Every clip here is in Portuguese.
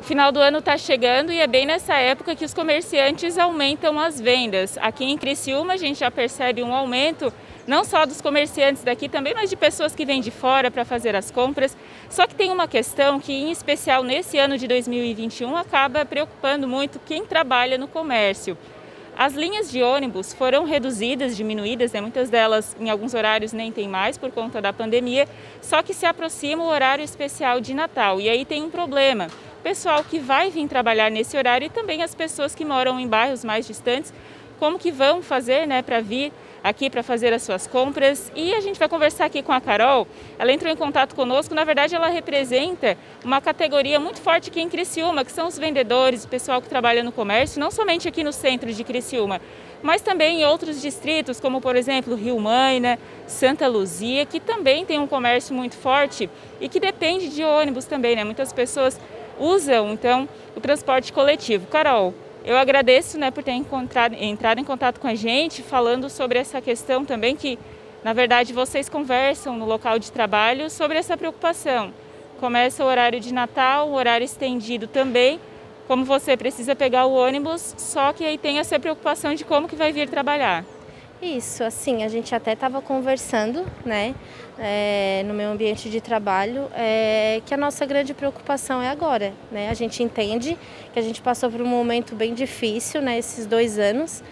final do ano está chegando e é bem nessa época que os comerciantes aumentam as vendas. Aqui em Criciúma a gente já percebe um aumento, não só dos comerciantes daqui também, mas de pessoas que vêm de fora para fazer as compras. Só que tem uma questão que, em especial nesse ano de 2021, acaba preocupando muito quem trabalha no comércio. As linhas de ônibus foram reduzidas, diminuídas, né? Muitas delas em alguns horários nem tem mais por conta da pandemia, só que se aproxima o horário especial de Natal. E aí tem um problema. O pessoal que vai vir trabalhar nesse horário e também as pessoas que moram em bairros mais distantes, como que vão fazer, né, para vir aqui para fazer as suas compras. E a gente vai conversar aqui com a Carol. Ela entrou em contato conosco, na verdade ela representa uma categoria muito forte aqui em Criciúma, que são os vendedores, o pessoal que trabalha no comércio, não somente aqui no centro de Criciúma, mas também em outros distritos, como por exemplo Rio Maina, Santa Luzia, que também tem um comércio muito forte e que depende de ônibus também, né? Muitas pessoas usam então o transporte coletivo. Carol, eu agradeço, né, por ter entrado em contato com a gente, falando sobre essa questão também que, na verdade, vocês conversam no local de trabalho sobre essa preocupação. Começa o horário de Natal, o horário estendido também, como você precisa pegar o ônibus, só que aí tem essa preocupação de como que vai vir trabalhar. Isso, assim, a gente até estava conversando, né, no meu ambiente de trabalho, que a nossa grande preocupação é agora, né? A gente entende que a gente passou por um momento bem difícil, né, esses 2 anos,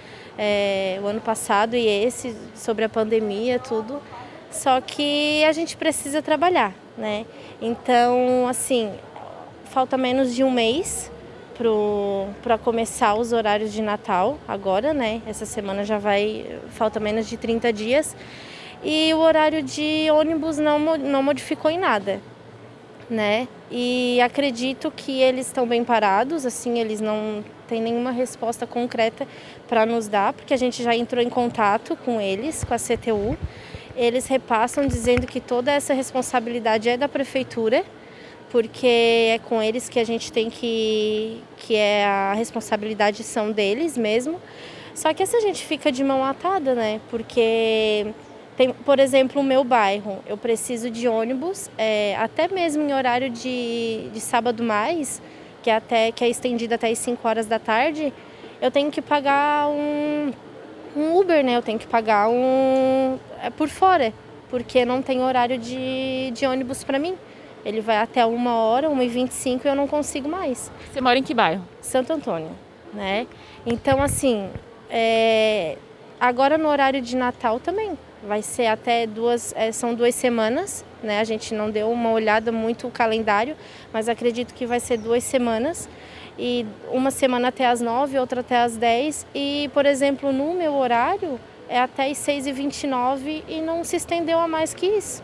o ano passado e esse, sobre a pandemia, tudo, só que a gente precisa trabalhar, né? Então, assim, falta menos de um mês para começar os horários de Natal agora, né? Essa semana já falta menos de 30 dias. E o horário de ônibus não modificou em nada, né? E acredito que eles estão bem parados, assim, eles não têm nenhuma resposta concreta para nos dar, porque a gente já entrou em contato com eles, com a CTU. Eles repassam dizendo que toda essa responsabilidade é da prefeitura, porque é com eles que a gente tem que a responsabilidade são deles mesmo. Só que essa gente fica de mão atada, né? Porque tem, por exemplo, o meu bairro, eu preciso de ônibus, até mesmo em horário de sábado mais, que é estendido até as 5 horas da tarde, eu tenho que pagar um Uber, né? Eu tenho que pagar por fora, porque não tem horário de ônibus para mim. Ele vai até 1h, 1h25 e eu não consigo mais. Você mora em que bairro? Santo Antônio, né? Então, assim, agora no horário de Natal também. Vai ser até são 2 semanas, né? A gente não deu uma olhada muito no calendário, mas acredito que vai ser 2 semanas. E uma semana até às 9, outra até às 10. E, por exemplo, no meu horário é até às 6h29 e não se estendeu a mais que isso.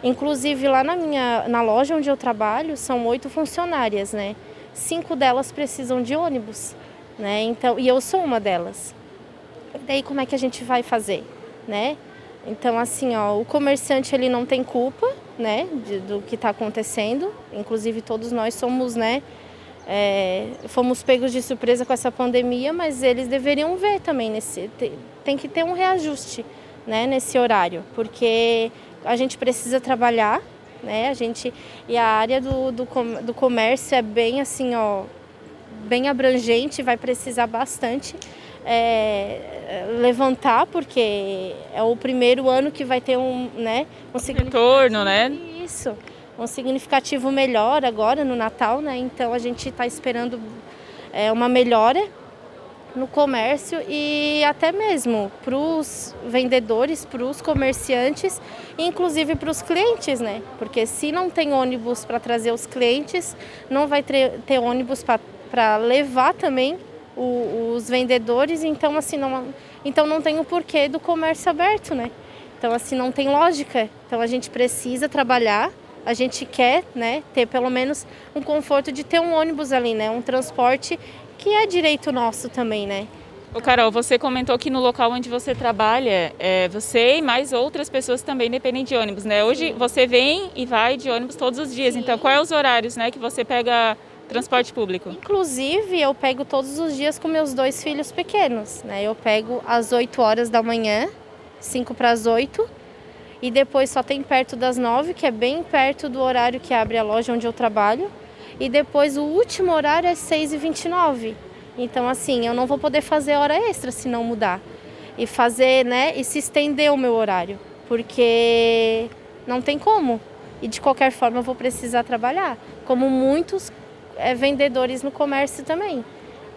Inclusive, lá na loja onde eu trabalho, são 8 funcionárias, né? 5 delas precisam de ônibus, né? Então, e eu sou uma delas. E daí, como é que a gente vai fazer, né? Então, assim, ó, o comerciante, ele não tem culpa, né, do que está acontecendo. Inclusive, todos nós somos, né, fomos pegos de surpresa com essa pandemia, mas eles deveriam ver também, tem que ter um reajuste, né, nesse horário, porque a gente precisa trabalhar, né? E a área do comércio é bem assim, ó, bem abrangente, vai precisar bastante levantar, porque é o primeiro ano que vai ter um retorno, né? Isso, um significativo melhor agora no Natal, né? Então a gente está esperando uma melhora no comércio e até mesmo para os vendedores, para os comerciantes, inclusive para os clientes, né? Porque se não tem ônibus para trazer os clientes, não vai ter ônibus para levar também os vendedores, então assim não tem o porquê do comércio aberto, né? Então assim não tem lógica. Então a gente precisa trabalhar, a gente quer, né, ter pelo menos um conforto de ter um ônibus ali, né? Um transporte que é direito nosso também, né? Ô Carol, você comentou que no local onde você trabalha, você e mais outras pessoas também dependem de ônibus, né? Hoje você vem e vai de ônibus todos os dias, então quais os horários, né, que você pega transporte público? Inclusive, eu pego todos os dias com meus 2 filhos pequenos, né? Eu pego às 8 horas da manhã, 5 para as 8, e depois só tem perto das 9, que é bem perto do horário que abre a loja onde eu trabalho. e depois o último horário é 6h29. Então, assim, eu não vou poder fazer hora extra se não mudar. E fazer, né, e se estender o meu horário, porque não tem como. E de qualquer forma eu vou precisar trabalhar, como muitos vendedores no comércio também.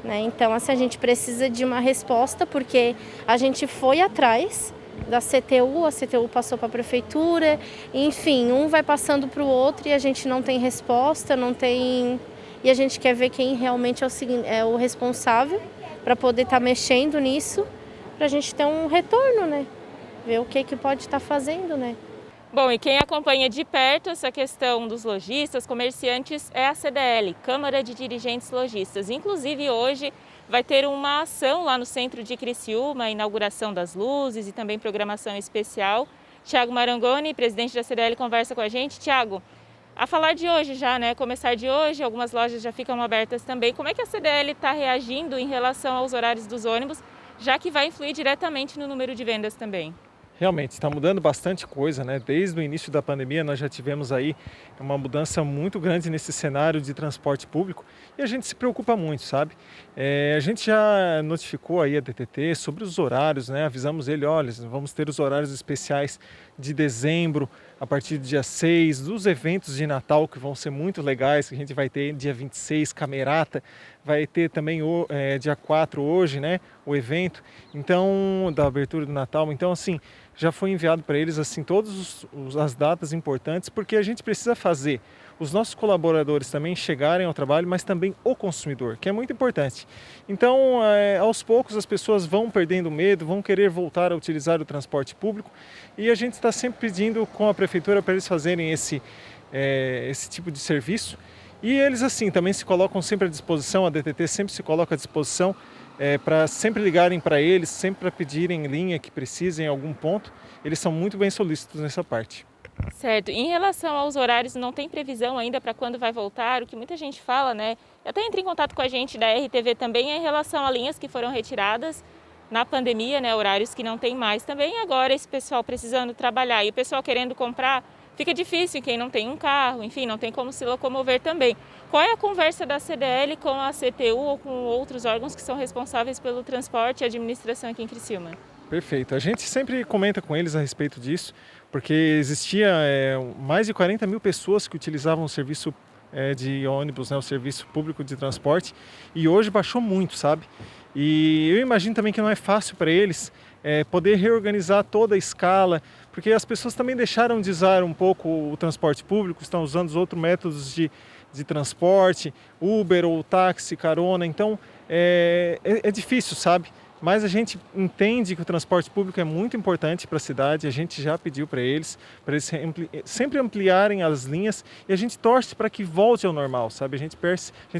Né? Então, assim, a gente precisa de uma resposta, porque a gente foi atrás da CTU, a CTU passou para a prefeitura, enfim, um vai passando para o outro e a gente não tem resposta, não tem... E a gente quer ver quem realmente é o responsável para poder estar mexendo nisso, para a gente ter um retorno, né? Ver o que pode estar fazendo, né? Bom, e quem acompanha de perto essa questão dos lojistas, comerciantes, é a CDL, Câmara de Dirigentes Lojistas. Inclusive, hoje vai ter uma ação lá no centro de Criciúma, a inauguração das luzes e também programação especial. Tiago Marangoni, presidente da CDL, conversa com a gente. Tiago, a falar de hoje já, né? Começar de hoje, algumas lojas já ficam abertas também. Como é que a CDL está reagindo em relação aos horários dos ônibus, já que vai influir diretamente no número de vendas também? Realmente, está mudando bastante coisa, né? Desde o início da pandemia nós já tivemos aí uma mudança muito grande nesse cenário de transporte público e a gente se preocupa muito, sabe? A gente já notificou aí a DTT sobre os horários, né? Avisamos ele, olha, vamos ter os horários especiais de dezembro, a partir do dia 6, dos eventos de Natal que vão ser muito legais, que a gente vai ter dia 26, Camerata, vai ter também dia 4 hoje, né? O evento, então, da abertura do Natal. Então, assim, já foi enviado para eles assim todas as datas importantes, porque a gente precisa fazer os nossos colaboradores também chegarem ao trabalho, mas também o consumidor, que é muito importante. Então, aos poucos as pessoas vão perdendo medo, vão querer voltar a utilizar o transporte público e a gente está sempre pedindo com a prefeitura para eles fazerem esse tipo de serviço. E eles assim também se colocam sempre à disposição, a DTT sempre se coloca à disposição para sempre ligarem para eles, sempre para pedirem linha que precisem em algum ponto. Eles são muito bem solícitos nessa parte. Certo. Em relação aos horários, não tem previsão ainda para quando vai voltar? O que muita gente fala, né? Até entra em contato com a gente da RTV também em relação a linhas que foram retiradas na pandemia, né? Horários que não tem mais também. Agora esse pessoal precisando trabalhar e o pessoal querendo comprar, fica difícil quem não tem um carro, enfim, não tem como se locomover também. Qual é a conversa da CDL com a CTU ou com outros órgãos que são responsáveis pelo transporte e administração aqui em Criciúma? Perfeito. A gente sempre comenta com eles a respeito disso, porque existia mais de 40 mil pessoas que utilizavam o serviço de ônibus, né, o serviço público de transporte, e hoje baixou muito, sabe? E eu imagino também que não é fácil para eles poder reorganizar toda a escala, porque as pessoas também deixaram de usar um pouco o transporte público, estão usando os outros métodos de transporte, Uber ou táxi, carona, então é difícil, sabe? Mas a gente entende que o transporte público é muito importante para a cidade, a gente já pediu para eles sempre ampliarem as linhas e a gente torce para que volte ao normal, sabe? A gente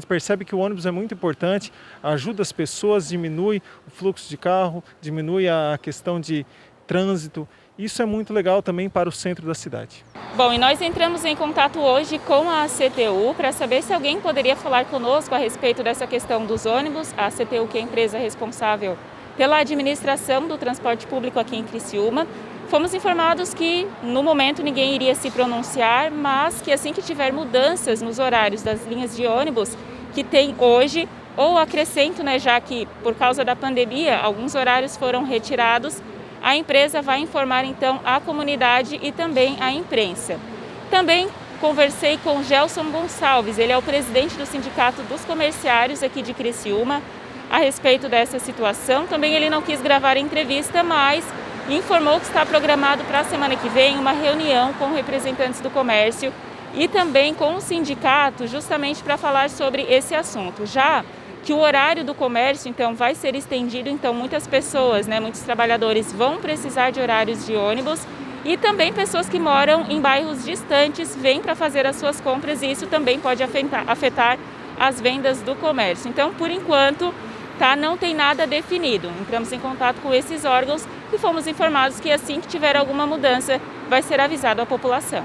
percebe que o ônibus é muito importante, ajuda as pessoas, diminui o fluxo de carro, diminui a questão de trânsito. Isso é muito legal também para o centro da cidade. Bom, e nós entramos em contato hoje com a CTU para saber se alguém poderia falar conosco a respeito dessa questão dos ônibus. A CTU, que é a empresa responsável pela administração do transporte público aqui em Criciúma. Fomos informados que, no momento, ninguém iria se pronunciar, mas que assim que tiver mudanças nos horários das linhas de ônibus que tem hoje, ou acrescento, né, já que por causa da pandemia alguns horários foram retirados, a empresa vai informar então a comunidade e também a imprensa. Também conversei com Gelson Gonçalves, ele é o presidente do Sindicato dos Comerciários aqui de Criciúma, a respeito dessa situação. Também ele não quis gravar a entrevista, mas informou que está programado para a semana que vem uma reunião com representantes do comércio e também com o sindicato, justamente para falar sobre esse assunto. Já que o horário do comércio, então, vai ser estendido, então muitas pessoas, né, muitos trabalhadores vão precisar de horários de ônibus e também pessoas que moram em bairros distantes vêm para fazer as suas compras e isso também pode afetar as vendas do comércio. Então, por enquanto, não tem nada definido. Entramos em contato com esses órgãos e fomos informados que assim que tiver alguma mudança, vai ser avisado à população.